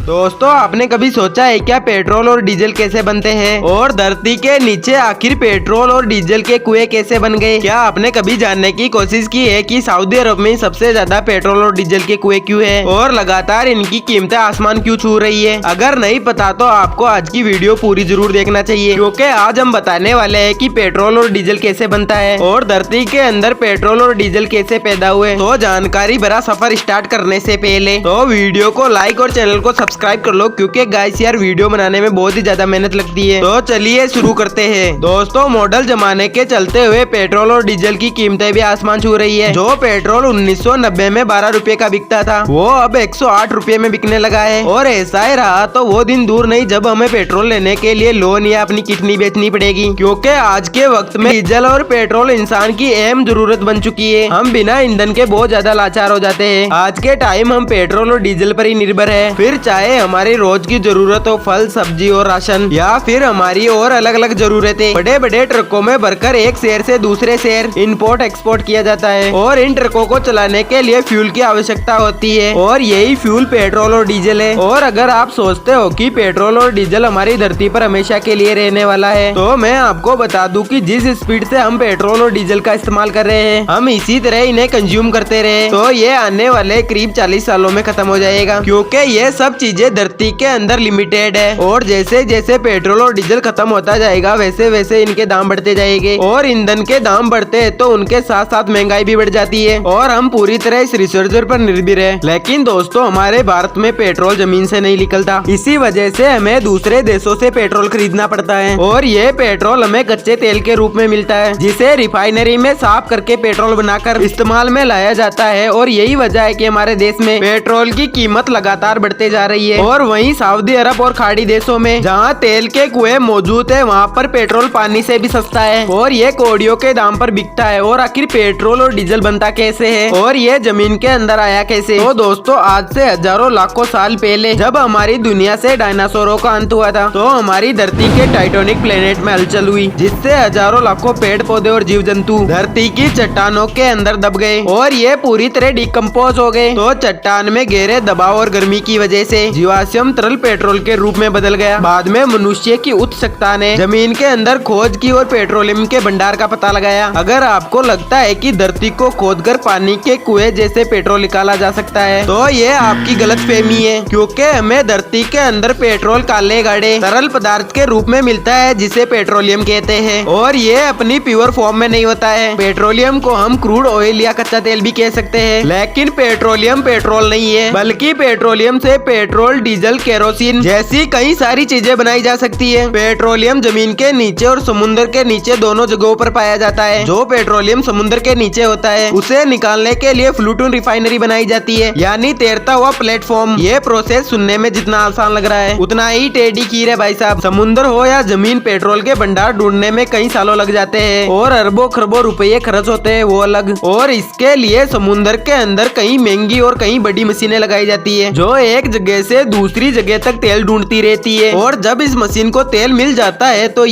दोस्तों आपने कभी सोचा है क्या पेट्रोल और डीजल कैसे बनते हैं और धरती के नीचे आखिर पेट्रोल और डीजल के कुएं कैसे बन गए? क्या आपने कभी जानने की कोशिश की है कि सऊदी अरब में सबसे ज्यादा पेट्रोल और डीजल के कुएं क्यों है और लगातार इनकी कीमतें आसमान क्यों छू रही है? अगर नहीं पता तो आपको आज की वीडियो पूरी जरूर देखना चाहिए, क्योंकि आज हम बताने वाले हैं कि पेट्रोल और डीजल कैसे बनता है और धरती के अंदर पेट्रोल और डीजल कैसे पैदा हुए। तो जानकारी भरा सफर स्टार्ट करने से पहले तो वीडियो को लाइक और चैनल को सब्सक्राइब कर लो, क्योंकि गाइस यार वीडियो बनाने में बहुत ही ज्यादा मेहनत लगती है। तो चलिए शुरू करते हैं। दोस्तों मॉडल जमाने के चलते हुए पेट्रोल और डीजल की कीमतें भी आसमान छू रही है। जो पेट्रोल 1990 में 12 रुपए का बिकता था वो अब 108 रुपए में बिकने लगा है। और ऐसा ही रहा तो वो दिन दूर नहीं जब हमें पेट्रोल लेने के लिए लोन या अपनी किडनी बेचनी पड़ेगी, क्योंकि आज के वक्त में डीजल और पेट्रोल इंसान की अहम जरूरत बन चुकी है। हम बिना ईंधन के बहुत ज्यादा लाचार हो जाते हैं। आज के टाइम हम पेट्रोल और डीजल पर ही निर्भर है, फिर चाहे हमारी रोज की जरूरत हो, फल सब्जी और राशन, या फिर हमारी और अलग अलग जरूरतें। बड़े बड़े ट्रकों में भरकर एक शहर से दूसरे शहर इंपोर्ट एक्सपोर्ट किया जाता है और इन ट्रकों को चलाने के लिए फ्यूल की आवश्यकता होती है और यही फ्यूल पेट्रोल और डीजल है। और अगर आप सोचते हो कि पेट्रोल और डीजल हमारी धरती पर हमेशा के लिए रहने वाला है, तो मैं आपको बता दूं कि जिस स्पीड से हम पेट्रोल और डीजल का इस्तेमाल कर रहे हैं, हम इसी तरह इन्हें कंज्यूम करते रहे तो ये आने वाले करीब 40 सालों में खत्म हो जाएगा, क्योंकि ये सब चीजें धरती के अंदर लिमिटेड है। और जैसे जैसे पेट्रोल और डीजल खत्म होता जाएगा वैसे वैसे इनके दाम बढ़ते जाएंगे और ईंधन के दाम बढ़ते हैं तो उनके साथ साथ महंगाई भी बढ़ जाती है और हम पूरी तरह इस रिसोर्स पर निर्भर है। लेकिन दोस्तों हमारे भारत में पेट्रोल जमीन से नहीं निकलता, इसी वजह से हमें दूसरे देशों से पेट्रोल खरीदना पड़ता है और ये पेट्रोल हमें कच्चे तेल के रूप में मिलता है, जिसे रिफाइनरी में साफ करके पेट्रोल बनाकर इस्तेमाल में लाया जाता है। और यही वजह है कि हमारे देश में पेट्रोल की कीमत लगातार बढ़ते जा रही है। और वहीं सऊदी अरब और खाड़ी देशों में जहां तेल के कुएं मौजूद है वहां पर पेट्रोल पानी से भी सस्ता है और ये कौड़ियों के दाम पर बिकता है। और आखिर पेट्रोल और डीजल बनता कैसे है और ये जमीन के अंदर आया कैसे? तो दोस्तों आज से हजारों लाखों साल पहले जब हमारी दुनिया से डायनासोरों का अंत हुआ था तो हमारी धरती के टाइटैनिक प्लेनेट में हलचल हुई, जिससे हजारों लाखों पेड़ पौधे और जीव जंतु धरती की चट्टानों के अंदर दब गए और ये पूरी तरह डिकम्पोज हो गए। तो चट्टान में गहरे दबाव और गर्मी की वजह से जीवाश्म तरल पेट्रोल के रूप में बदल गया। बाद में मनुष्य की उत्सुकता ने जमीन के अंदर खोज की और पेट्रोलियम के भंडार का पता लगाया। अगर आपको लगता है कि धरती को खोदकर पानी के कुएं जैसे पेट्रोल निकाला जा सकता है तो ये आपकी गलतफहमी है, क्योंकि हमें धरती के अंदर पेट्रोल काले गाढ़े तरल पदार्थ के रूप में मिलता है जिसे पेट्रोलियम कहते हैं और ये अपनी प्योर फॉर्म में नहीं होता है। पेट्रोलियम को हम क्रूड ऑयल या कच्चा तेल भी कह सकते हैं, लेकिन पेट्रोलियम पेट्रोल नहीं है, बल्कि पेट्रोलियम से पेट्रोल, डीजल, केरोसिन जैसी कई सारी चीजें बनाई जा सकती है। पेट्रोलियम जमीन के नीचे और समुद्र के नीचे दोनों जगहों पर पाया जाता है। जो पेट्रोलियम समुद्र के नीचे होता है उसे निकालने के लिए प्लूटून रिफाइनरी बनाई जाती है, यानी तैरता हुआ प्लेटफॉर्म। ये प्रोसेस सुनने में जितना आसान लग रहा है उतना ही टेढ़ी खीर है भाई साहब। समुद्र हो या जमीन, पेट्रोल के भंडार ढूंढने में कई सालों लग जाते हैं और अरबों खरबों रुपये खर्च होते हैं वो अलग। और इसके लिए समुद्र के अंदर कई महंगी और कई बड़ी मशीनें लगाई जाती है जो एक जगह से दूसरी जगह तक तेल ढूंढती रहती है। और जब इस मशीन को तेल मिल जाता है तो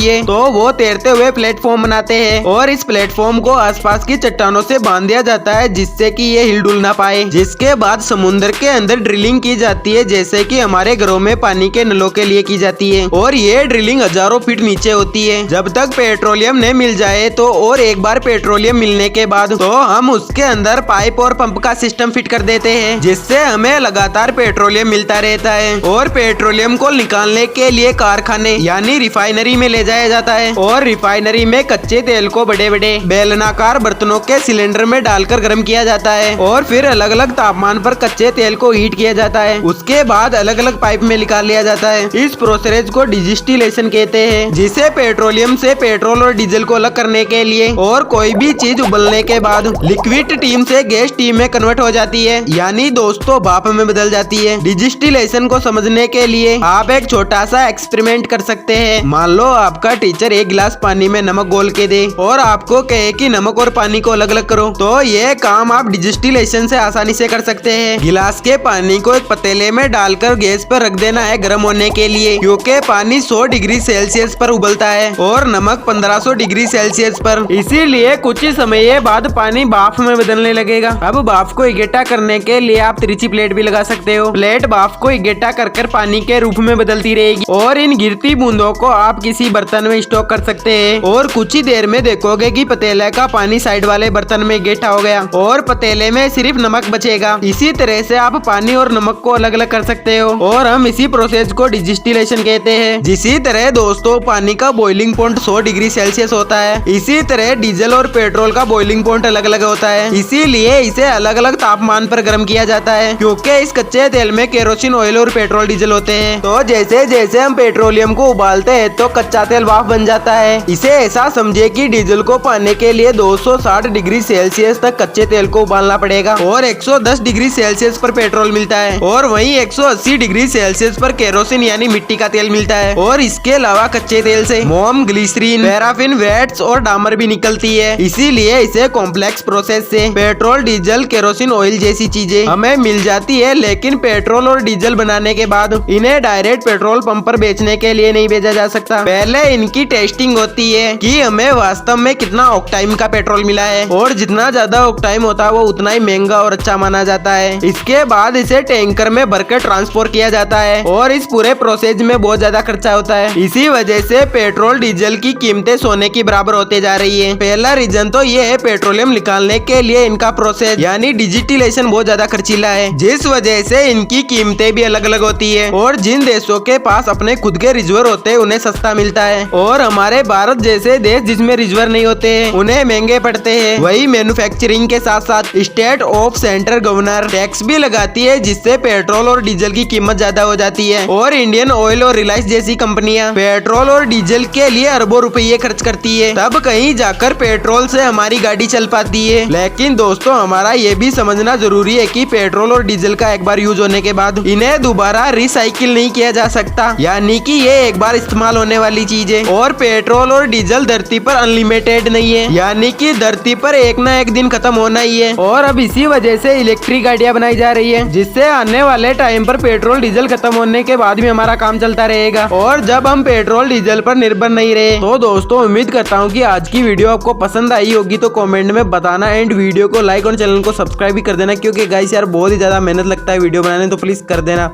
वो तैरते हुए प्लेटफॉर्म बनाते हैं और इस प्लेटफॉर्म को आसपास की चट्टानों से बांध दिया जाता है जिससे कि ये हिलडुल ना पाए। जिसके बाद समुद्र के अंदर ड्रिलिंग की जाती है, जैसे कि हमारे घरों में पानी के नलों के लिए की जाती है और ये ड्रिलिंग हजारों फीट नीचे होती है। जब तक पेट्रोलियम नहीं मिल जाए तो और एक बार पेट्रोलियम मिलने के बाद तो हम उसके अंदर पाइप और पंप का सिस्टम फिट कर देते हैं, जिससे हमें लगातार पेट्रोलियम मिलता रहता है। और पेट्रोलियम को निकालने के लिए कारखाने यानी रिफाइनरी में ले जाया जाता है और रिफाइनरी में कच्चे तेल को बड़े बड़े बेलनाकार बर्तनों के सिलेंडर में डालकर गर्म किया जाता है और फिर अलग अलग तापमान पर कच्चे तेल को हीट किया जाता है। उसके बाद अलग अलग पाइप में निकाल लिया जाता है। इस प्रोसेस को डिस्टिलेशन कहते हैं, जिसे पेट्रोलियम से पेट्रोल और डीजल को अलग करने के लिए और कोई भी चीज उबलने के बाद लिक्विड टीम से गैस टीम में कन्वर्ट हो जाती है, यानी दोस्तों भाप में बदल जाती है। डिस्टिलेशन को समझने के लिए आप एक छोटा सा एक्सपेरिमेंट कर सकते हैं। मान लो आपका टीचर एक गिलास पानी में नमक घोल के दे और आपको कहे कि नमक और पानी को अलग अलग करो, तो ये काम आप डिस्टिलेशन से आसानी से कर सकते हैं। गिलास के पानी को एक पतीले में डालकर गैस पर रख देना है गर्म होने के लिए, क्योंकि पानी 100 डिग्री सेल्सियस पर उबलता है और नमक 1500 डिग्री सेल्सियस पर। इसीलिए कुछ ही समय बाद पानी भाप में बदलने लगेगा। अब भाप को इकट्ठा करने के लिए आप तिरछी प्लेट भी लगा सकते हो। प्लेट भाप को इकट्ठा कर पानी के रूप में बदलती रहेगी और इन गिरती बूंदों को आप किसी बर्तन में स्टॉक कर सकते हैं और कुछ ही देर में देखोगे कि पतीले का पानी साइड वाले बर्तन में इकट्ठा हो गया और पतीले में सिर्फ नमक बचेगा। इसी तरह से आप पानी और नमक को अलग अलग कर सकते हो और हम इसी प्रोसेस को डिस्टिलेशन कहते हैं। इसी तरह दोस्तों पानी का बॉइलिंग पॉइंट 100 डिग्री सेल्सियस होता है। इसी तरह डीजल और पेट्रोल का बॉइलिंग पॉइंट अलग अलग होता है, इसीलिए इसे अलग अलग तापमान पर गर्म किया जाता है क्योंकि इस कच्चे तेल में केरोसिन ऑयल और पेट्रोल डीजल होते हैं। तो जैसे जैसे हम पेट्रोलियम को उबालते हैं तो कच्चा तेल वाफ बन जाता है। इसे ऐसा समझिए कि डीजल को पाने के लिए 260 डिग्री सेल्सियस तक कच्चे तेल को उबालना पड़ेगा और 110 डिग्री सेल्सियस पर पेट्रोल मिलता है और वहीं 180 डिग्री सेल्सियस पर केरोसिन यानी मिट्टी का तेल मिलता है। और इसके अलावा कच्चे तेल से मोम, ग्लिसरीन, पैराफिन, वैट्स और डामर भी निकलती है। इसीलिए इसे कॉम्प्लेक्स प्रोसेस से पेट्रोल, डीजल, केरोसिन ऑयल जैसी चीजें हमें मिल जाती है। लेकिन पेट्रोल और डीजल बनाने के बाद इन्हें डायरेक्ट पेट्रोल पंप पर बेचने के लिए नहीं भेजा जा सकता। पहले इनकी टेस्टिंग होती है कि हमें वास्तव में कितना ऑक्टाइम का पेट्रोल मिला है और जितना ज्यादा ऑक्टाइम होता है वो उतना ही महंगा और अच्छा माना जाता है। इसके बाद इसे टैंकर में भरकर ट्रांसपोर्ट किया जाता है और इस पूरे प्रोसेस में बहुत ज्यादा खर्चा होता है। इसी वजह से पेट्रोल डीजल की कीमतें सोने की बराबर होते जा रही है। पहला रीजन तो ये है पेट्रोलियम निकालने के लिए इनका प्रोसेस यानी डिजिटलाइजेशन बहुत ज्यादा खर्चीला है, जिस वजह से इनकी कीमतें भी अलग अलग होती है और जिन देशों के पास अपने खुद के रिजर्व होते हैं उन्हें सस्ता मिलता है और हमारे भारत जैसे देश जिसमें रिजर्व नहीं होते हैं उन्हें महंगे पड़ते हैं। वही मैन्युफैक्चरिंग के साथ साथ state of central governor tax भी लगाती है जिससे पेट्रोल और डीजल की कीमत ज्यादा हो जाती है और इंडियन ऑयल और रिलायंस जैसी कंपनियां पेट्रोल और डीजल के लिए अरबों रुपये खर्च करती है, तब कहीं जाकर पेट्रोल से हमारी गाड़ी चल पाती है। लेकिन दोस्तों हमारा ये भी समझना जरूरी है कि पेट्रोल और डीजल का एक बार यूज होने के बाद इन्हें दोबारा रिसाइकिल नहीं किया जा सकता, यानी कि ये एक बार इस्तेमाल होने वाली चीज है। और पेट्रोल और डीजल धरती पर अनलिमिटेड नहीं है, यानी कि धरती पर एक ना एक दिन खत्म होना ही है। और अब इसी वजह से इलेक्ट्रिक गाड़ियां बनाई जा रही है जिससे आने वाले टाइम पर पेट्रोल डीजल खत्म होने के बाद भी हमारा काम चलता रहेगा। और जब हम पेट्रोल डीजल पर निर्भर नहीं रहे तो दोस्तों उम्मीद करता हूँ कि आज की वीडियो आपको पसंद आई होगी, तो कमेंट में बताना एंड वीडियो को लाइक और चैनल को सब्सक्राइब भी कर देना क्योंकि गाइस यार बहुत ही ज्यादा मेहनत लगता है वीडियो बनाने, तो प्लीज कर देना।